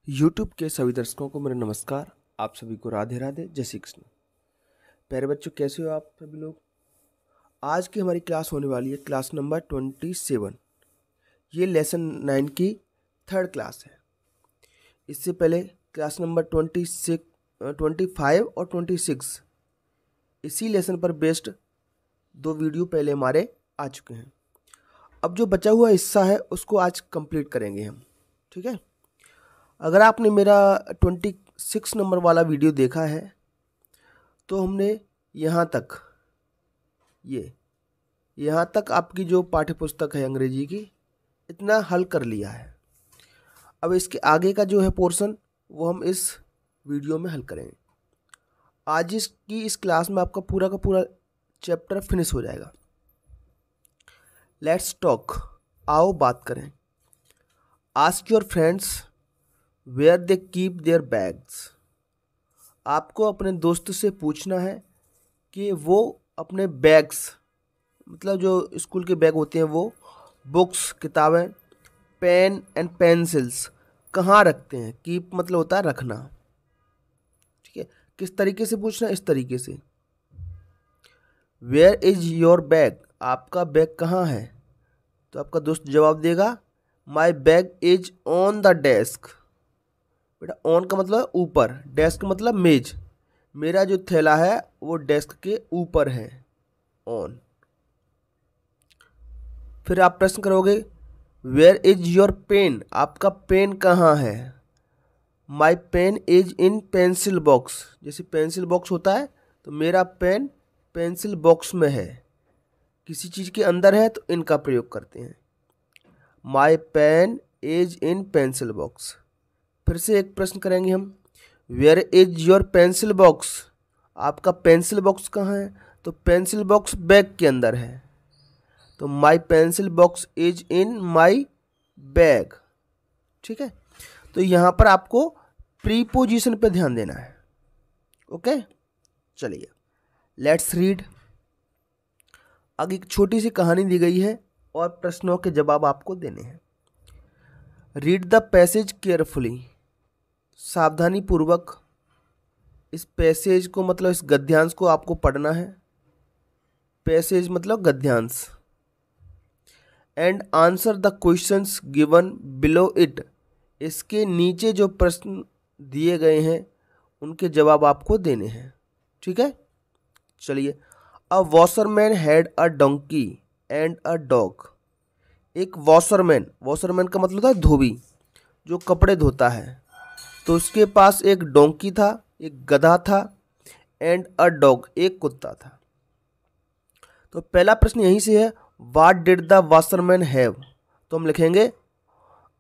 YouTube के सभी दर्शकों को मेरा नमस्कार। आप सभी को राधे राधे, जय श्री कृष्ण। प्यारे बच्चों, कैसे हो आप सभी लोग। आज की हमारी क्लास होने वाली है क्लास नंबर 27। ये लेसन 9 की थर्ड क्लास है। इससे पहले क्लास नंबर 25 और 26 इसी लेसन पर बेस्ड 2 वीडियो पहले हमारे आ चुके हैं। अब जो बचा हुआ हिस्सा है उसको आज कंप्लीट करेंगे हम, ठीक है। अगर आपने मेरा 26 नंबर वाला वीडियो देखा है तो हमने यहाँ तक आपकी जो पाठ्य पुस्तक है अंग्रेजी की इतना हल कर लिया है। अब इसके आगे का जो है पोर्शन वो हम इस वीडियो में हल करेंगे। आज इस क्लास में आपका पूरा का पूरा चैप्टर फिनिश हो जाएगा। लेट्स टॉक, आओ बात करें। Ask your friends where they keep their bags. आपको अपने दोस्त से पूछना है कि वो अपने बैग्स, मतलब जो स्कूल के बैग होते हैं वो, बुक्स किताबें, पेन एंड पेंसिल्स कहाँ रखते हैं। कीप मतलब होता है रखना, ठीक है। किस तरीके से पूछना, इस तरीके से, वेयर इज योर बैग, आपका बैग कहाँ है। तो आपका दोस्त जवाब देगा my bag is on the desk. बेटा ऑन का मतलब ऊपर, डेस्क मतलब मेज, मेरा जो थैला है वो डेस्क के ऊपर है, ऑन। फिर आप प्रश्न करोगे वेयर इज योर पेन, आपका पेन कहाँ है। My pen is in pencil box, जैसे पेंसिल बॉक्स होता है तो मेरा पेन पेंसिल बॉक्स में है। किसी चीज़ के अंदर है तो इनका प्रयोग करते हैं, my pen is in pencil box. फिर से एक प्रश्न करेंगे हम, where is your pencil box, आपका पेंसिल बॉक्स कहाँ है। तो पेंसिल बॉक्स बैग के अंदर है, तो माई pencil box is in my bag, ठीक है। तो यहाँ पर आपको प्रीपोजिशन पे ध्यान देना है, ओके। चलिए लेट्स रीड। आगे एक छोटी सी कहानी दी गई है और प्रश्नों के जवाब आपको देने हैं। रीड द पैसेज केयरफुली, सावधानी पूर्वक इस पैसेज को, मतलब इस गद्यांश को आपको पढ़ना है। पैसेज मतलब गद्यांश। And answer the questions given below it, इसके नीचे जो प्रश्न दिए गए हैं उनके जवाब आपको देने हैं, ठीक है। चलिए, a washerman had a donkey and a dog. एक वॉशरमैन, वॉशरमैन का मतलब होता है धोबी, जो कपड़े धोता है। तो उसके पास एक डोंकी था, एक गधा था, एंड अ डॉग, एक कुत्ता था। तो पहला प्रश्न यहीं से है, what did the washerman have. तो हम लिखेंगे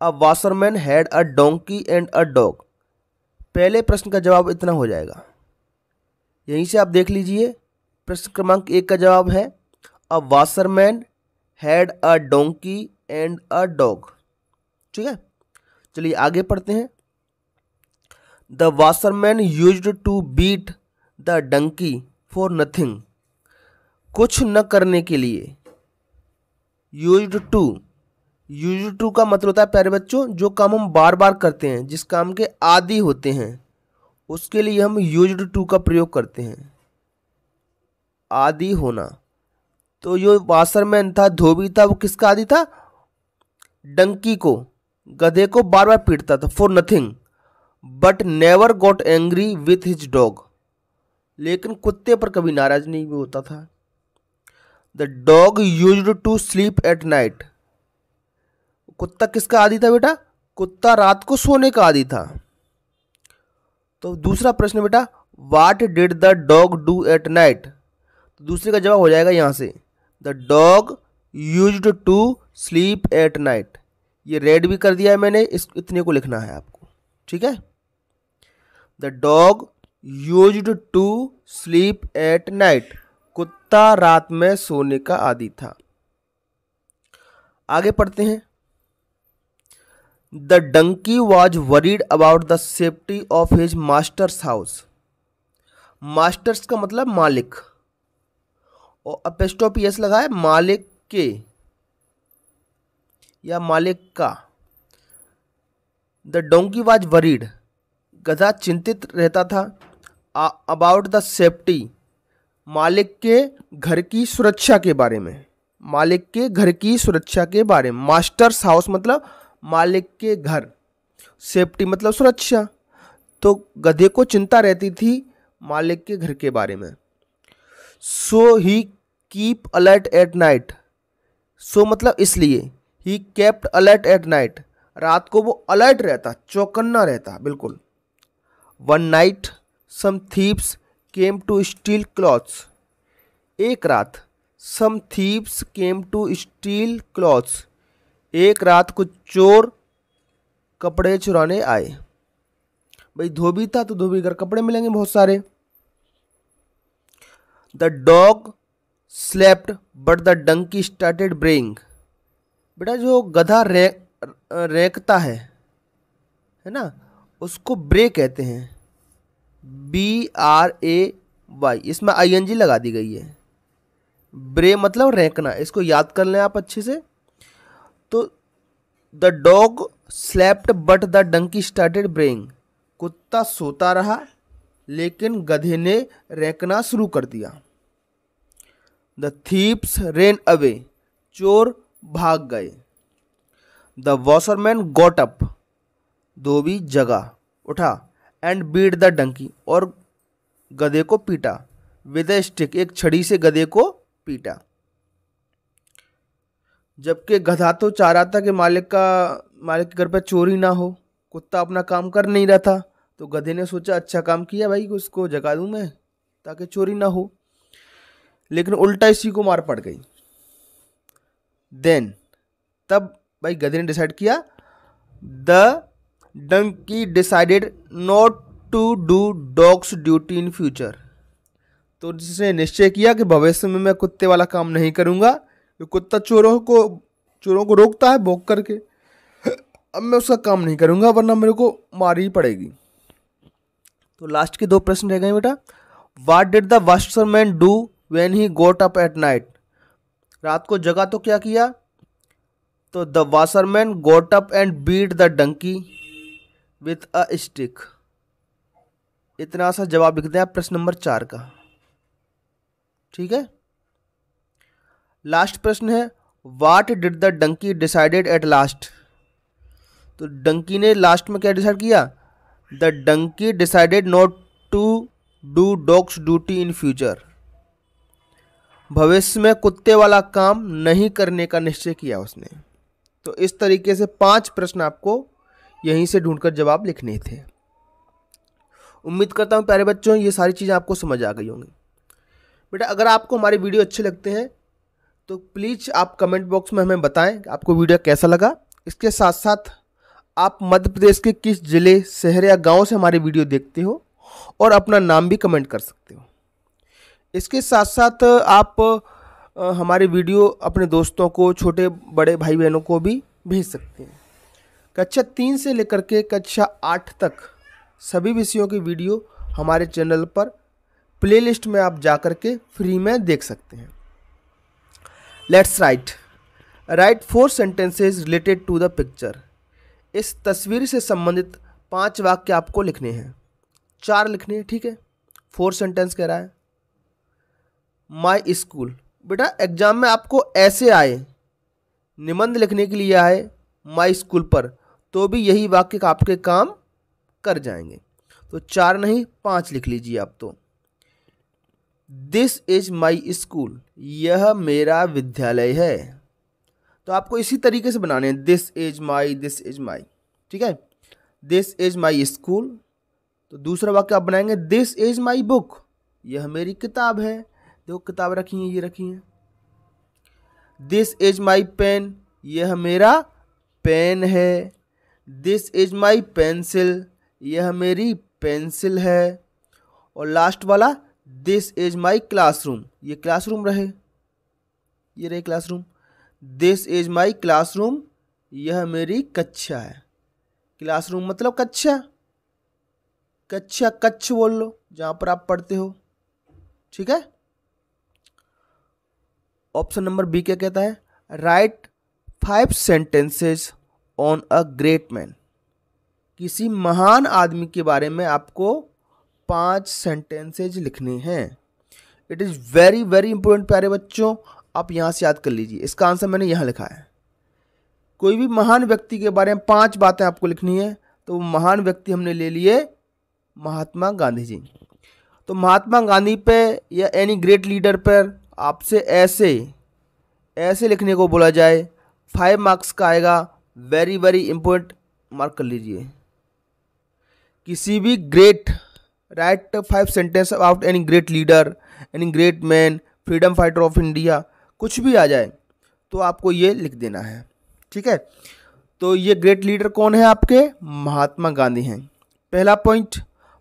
a washerman had a donkey and a dog. पहले प्रश्न का जवाब इतना हो जाएगा। यहीं से आप देख लीजिए, प्रश्न क्रमांक 1 का जवाब है a washerman had a donkey and a dog, ठीक है। चलिए आगे पढ़ते हैं। The washerman used to beat the donkey for nothing, कुछ न करने के लिए। यूज्ड टू का मतलब होता है प्यारे बच्चों, जो काम हम बार बार करते हैं, जिस काम के आदी होते हैं, उसके लिए हम यूज्ड टू का प्रयोग करते हैं, आदी होना। तो जो वॉशरमैन था, धोबी था, वो किसका आदी था। डंकी को, गधे को बार बार पीटता था, for nothing, but never got angry with his dog, लेकिन कुत्ते पर कभी नाराज नहीं भी होता था। The dog used to sleep at night, कुत्ता किसका आदी था बेटा, कुत्ता रात को सोने का आदी था। तो दूसरा प्रश्न बेटा, what did the dog do at night. तो दूसरे का जवाब हो जाएगा यहां से, the dog used to sleep at night. ये रेड भी कर दिया है मैंने, इस इतने को लिखना है आपको, ठीक है। The dog used to sleep at night, कुत्ता रात में सोने का आदी था। आगे पढ़ते हैं। The donkey was worried about the safety of his master's house. Masters का मतलब मालिक, और अपेस्टोपी एस लगा है, मालिक के या मालिक का। द डोंकी वाज वरीड, गधा चिंतित रहता था। अबाउट द सेफ्टी, मालिक के घर की सुरक्षा के बारे में, मालिक के घर की सुरक्षा के बारे में। मास्टर्स हाउस मतलब मालिक के घर, सेफ्टी मतलब सुरक्षा, तो गधे को चिंता रहती थी मालिक के घर के बारे में। So he keep alert at night, so मतलब इसलिए, he kept alert at night, रात को वो अलर्ट रहता, चौकन्ना रहता बिल्कुल। One night some thieves came to steal clothes, एक रात some thieves came to steal clothes, एक रात कुछ चोर कपड़े चुराने आए। भाई धोबी था तो धोबी घर कपड़े मिलेंगे बहुत सारे। The dog slept but the donkey started braying, बेटा जो गधा रेंकता है ना, उसको ब्रे कहते हैं, BRAY, इसमें ING लगा दी गई है। ब्रे मतलब रेंकना, इसको याद कर लें आप अच्छे से। तो the dog slept but the donkey started braying, कुत्ता सोता रहा लेकिन गधे ने रेंकना शुरू कर दिया। द थीप्स रेन अवे, चोर भाग गए। द वॉशरमैन गॉट अप, धोबी जगा उठा। एंड बीट द डंकी, और गधे को पीटा। विद ए स्टिक, एक छड़ी से गधे को पीटा। जबकि गधा तो चाह रहा था कि मालिक के घर पर चोरी ना हो, कुत्ता अपना काम कर नहीं रहा था, तो गधे ने सोचा अच्छा काम किया भाई, उसको जगा दूं मैं ताकि चोरी ना हो, लेकिन उल्टा इसी को मार पड़ गई। देन, तब भाई गधे ने डिसाइड किया, the donkey decided not to do dog's duty in future, तो जिसने निश्चय किया कि भविष्य में मैं कुत्ते वाला काम नहीं करूंगा, कि कुत्ता चोरों को रोकता है भौंक करके, अब मैं उसका काम नहीं करूंगा वरना मेरे को मार ही पड़ेगी। तो लास्ट के 2 प्रश्न रह गए बेटा। What did the washerman do when he got up at night, रात को जगा तो क्या किया, तो the washerman got up and beat the donkey with a stick. इतना सा जवाब लिखते हैं आप प्रश्न नंबर 4 का, ठीक है। लास्ट प्रश्न है, what did the donkey decided at last, तो डंकी ने लास्ट में क्या डिसाइड किया, the donkey decided not to do dog's duty in future, भविष्य में कुत्ते वाला काम नहीं करने का निश्चय किया उसने। तो इस तरीके से 5 प्रश्न आपको यहीं से ढूंढकर जवाब लिखने थे। उम्मीद करता हूं प्यारे बच्चों ये सारी चीज़ें आपको समझ आ गई होंगी। बेटा अगर आपको हमारे वीडियो अच्छे लगते हैं तो प्लीज़ आप कमेंट बॉक्स में हमें बताएं कि आपको वीडियो कैसा लगा। इसके साथ साथ आप मध्य प्रदेश के किस ज़िले, शहर या गांव से हमारी वीडियो देखते हो और अपना नाम भी कमेंट कर सकते हो। इसके साथ साथ आप हमारी वीडियो अपने दोस्तों को, छोटे बड़े भाई बहनों को भी भेज सकते हैं। कक्षा 3 से लेकर के कक्षा 8 तक सभी विषयों की वीडियो हमारे चैनल पर प्लेलिस्ट में आप जा कर के फ्री में देख सकते हैं। Let's write 4 sentences related to the picture. इस तस्वीर से संबंधित 5 वाक्य आपको लिखने हैं, 4 लिखने हैं, ठीक है। 4 सेंटेंस कह रहा है। माई स्कूल, बेटा एग्जाम में आपको ऐसे आए, निबंध लिखने के लिए आए माई स्कूल पर, तो भी यही वाक्य आपके काम कर जाएंगे। तो 4 नहीं 5 लिख लीजिए आप। तो दिस इज माई स्कूल, यह मेरा विद्यालय है। तो आपको इसी तरीके से बनाने हैं, दिस इज माई, ठीक है। This is my school. तो दूसरा वाक्य आप बनाएंगे, दिस इज माई बुक, यह मेरी किताब है। देखो किताब रखी है, ये रखी है। दिस इज माई पेन, यह मेरा पेन है। दिस इज माई पेंसिल, यह मेरी पेंसिल है। और लास्ट वाला, दिस इज माई क्लासरूम, ये क्लासरूम रहे, ये रहे classroom. This is my classroom, यह मेरी कक्षा है। क्लासरूम मतलब कक्षा, कच्छ बोल लो जहां पर आप पढ़ते हो, ठीक है। ऑप्शन नंबर बी क्या कहता है, right 5 sentences on a great man. किसी महान आदमी के बारे में आपको 5 सेंटेंसेज लिखने हैं। It is very very important प्यारे बच्चों, आप यहाँ से याद कर लीजिए। इसका आंसर मैंने यहाँ लिखा है। कोई भी महान व्यक्ति के बारे में 5 बातें आपको लिखनी है। तो महान व्यक्ति हमने ले लिए महात्मा गांधी जी। तो महात्मा गांधी पे या एनी ग्रेट लीडर पर आपसे ऐसे लिखने को बोला जाए, 5 मार्क्स का आएगा। वेरी वेरी इंपॉर्टेंट, मार्क कर लीजिए। किसी भी great, right 5 sentence about any great leader, any great man, freedom fighter of India, कुछ भी आ जाए तो आपको ये लिख देना है, ठीक है। तो ये ग्रेट लीडर कौन है आपके? महात्मा गांधी हैं। पहला point,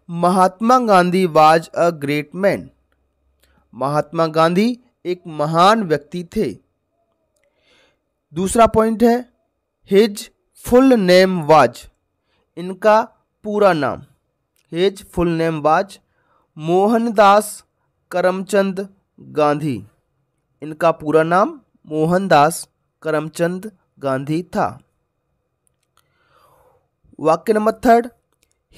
Mahatma Gandhi was a great man. Mahatma Gandhi एक महान व्यक्ति थे। दूसरा पॉइंट है, हिज फुल नेम वाज। इनका पूरा नाम, his full name was Mohandas Karamchand Gandhi. इनका पूरा नाम मोहनदास करमचंद गांधी था। वाक्य number 3,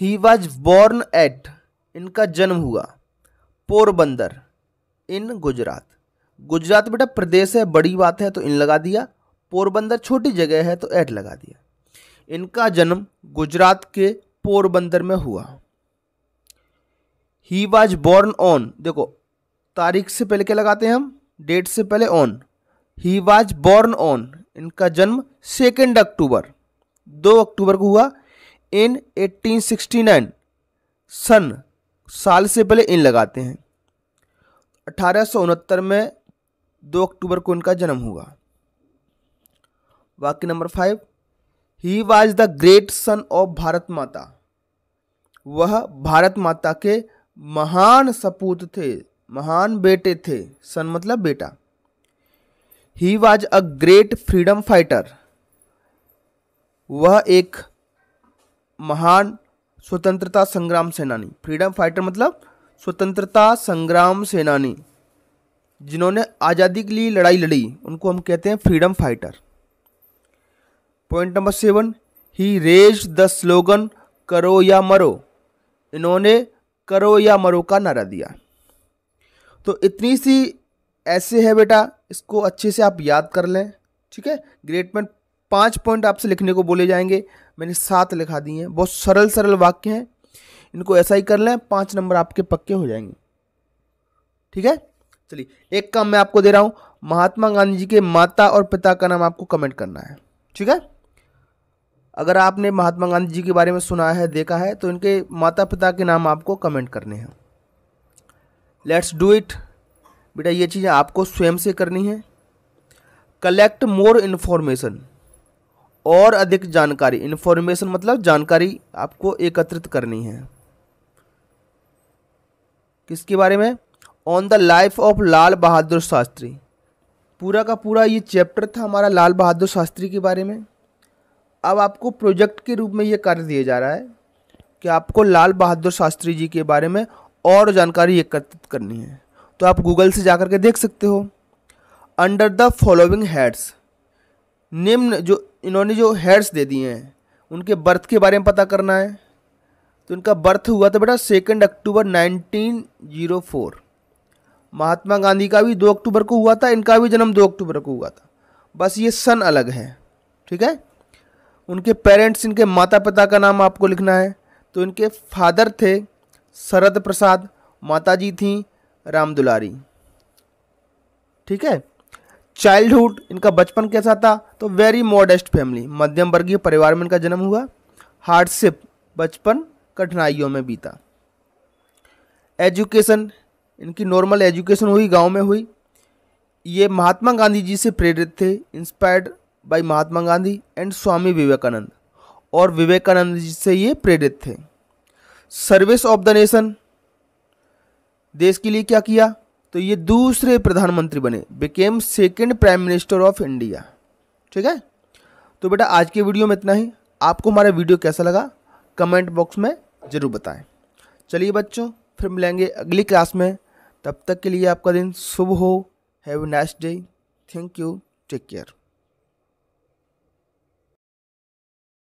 he was born at. इनका जन्म हुआ पोरबंदर इन गुजरात। गुजरात बेटा प्रदेश है, बड़ी बात है तो इन लगा दिया। पोरबंदर छोटी जगह है तो एट लगा दिया। इनका जन्म गुजरात के पोरबंदर में हुआ। ही वॉज बॉर्न ऑन, देखो तारीख से पहले क्या लगाते हैं हम? डेट से पहले on. He was born on, इनका जन्म 2 अक्टूबर 2 अक्टूबर को हुआ इन 1869। सन, साल से पहले इन लगाते हैं। 1869 में 2 अक्टूबर को इनका जन्म हुआ। वाक्य number 5, he was the great son of Bharat माता। वह भारत माता के महान सपूत थे, महान बेटे थे। सन मतलब बेटा। He was a great freedom fighter. वह एक महान स्वतंत्रता संग्राम सेनानी। फ्रीडम फाइटर मतलब स्वतंत्रता संग्राम सेनानी, जिन्होंने आज़ादी के लिए लड़ाई लड़ी, उनको हम कहते हैं freedom fighter. Point number 7, he raised the slogan करो या मरो। इन्होंने करो या मरो का नारा दिया। तो इतनी सी ऐसे है बेटा, इसको अच्छे से आप याद कर लें, ठीक है। ग्रेट मैन 5 पॉइंट आपसे लिखने को बोले जाएंगे, मैंने 7 लिखा दिए हैं। बहुत सरल सरल वाक्य हैं, इनको ऐसा ही कर लें, 5 नंबर आपके पक्के हो जाएंगे, ठीक है। चलिए एक काम मैं आपको दे रहा हूँ, महात्मा गांधी जी के माता और पिता का नाम आपको कमेंट करना है, ठीक है। अगर आपने महात्मा गांधी जी के बारे में सुना है, देखा है, तो इनके माता पिता के नाम आपको कमेंट करने हैं। लेट्स डू इट बेटा, ये चीज़ें आपको स्वयं से करनी है। कलेक्ट मोर इन्फॉर्मेशन, और अधिक जानकारी। इन्फॉर्मेशन मतलब जानकारी आपको एकत्रित करनी है। किसके बारे में? On the life of Lal Bahadur Shastri. पूरा का पूरा ये चैप्टर था हमारा लाल बहादुर शास्त्री के बारे में। अब आपको प्रोजेक्ट के रूप में ये कार्य दिया जा रहा है कि आपको लाल बहादुर शास्त्री जी के बारे में और जानकारी एकत्रित करनी है। तो आप गूगल से जाकर के देख सकते हो। अंडर द फॉलोइंग हेड्स, निम्न जो इन्होंने जो हेड्स दे दिए हैं, उनके बर्थ के बारे में पता करना है। तो इनका बर्थ हुआ था बेटा 2 अक्टूबर 1904। महात्मा गांधी का भी 2 अक्टूबर को हुआ था, इनका भी जन्म 2 अक्टूबर को हुआ था, बस ये सन अलग है, ठीक है। उनके पेरेंट्स, इनके माता पिता का नाम आपको लिखना है। तो इनके फादर थे शरद प्रसाद, माताजी थी राम दुलारी, ठीक है। चाइल्डहुड, इनका बचपन कैसा था? तो वेरी मॉडेस्ट फैमिली, मध्यम वर्गीय परिवार में इनका जन्म हुआ। हार्डशिप, बचपन कठिनाइयों में बीता। एजुकेशन, इनकी नॉर्मल एजुकेशन हुई, गांव में हुई। ये महात्मा गांधी जी से प्रेरित थे, inspired by Mahatma Gandhi and Swami Vivekananda, और विवेकानंद जी से ये प्रेरित थे। सर्विस ऑफ द नेशन, देश के लिए क्या किया? तो ये दूसरे प्रधानमंत्री बने, became 2nd prime minister of India, ठीक है। तो बेटा आज के वीडियो में इतना ही। आपको हमारा वीडियो कैसा लगा कमेंट बॉक्स में ज़रूर बताएं। चलिए बच्चों, फिर मिलेंगे अगली क्लास में। तब तक के लिए आपका दिन शुभ हो। Have a nice day. Thank you. Take care.